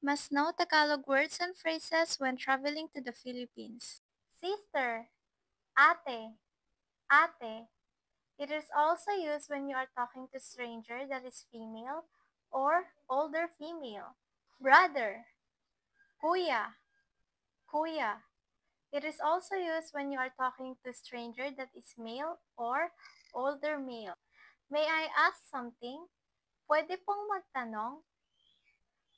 Must know Tagalog words and phrases when traveling to the Philippines. Sister, ate, ate. It is also used when you are talking to a stranger that is female or older female. Brother, kuya, kuya. It is also used when you are talking to a stranger that is male or older male. May I ask something? Pwede pong magtanong?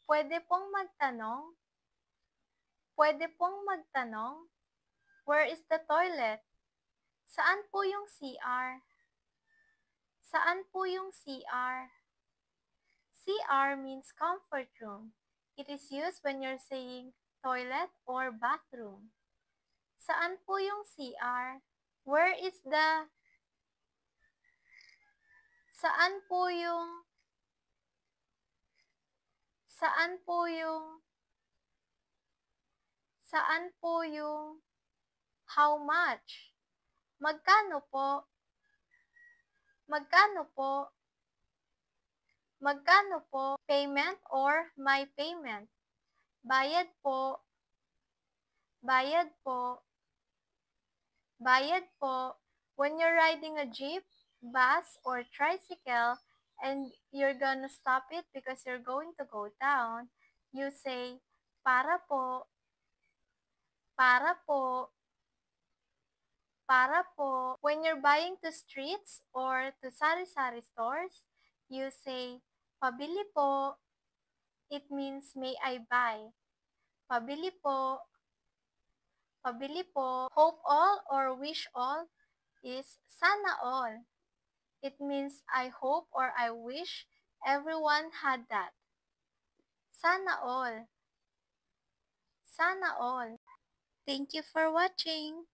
Pwede pong magtanong? Pwede pong magtanong? Where is the toilet? Saan po yung CR? Saan po yung CR? CR means comfort room. It is used when you're saying toilet or bathroom. Saan po yung CR? Where is the... Saan po yung... Saan po yung... Saan po yung... How much? Magkano po? Magkano po? Magkano po? Payment or my payment? Bayad po. Bayad po. Bayad po. When you're riding a jeep, bus, or tricycle, and you're gonna stop it because you're going to go down, you say, para po, para po, para po. When you're buying to streets or to sari-sari stores, you say, pabili po. It means, may I buy? Pabili po. Pabili po. Hope all or wish all is sana all. It means I hope or I wish everyone had that. Sana all. Sana all. Thank you for watching.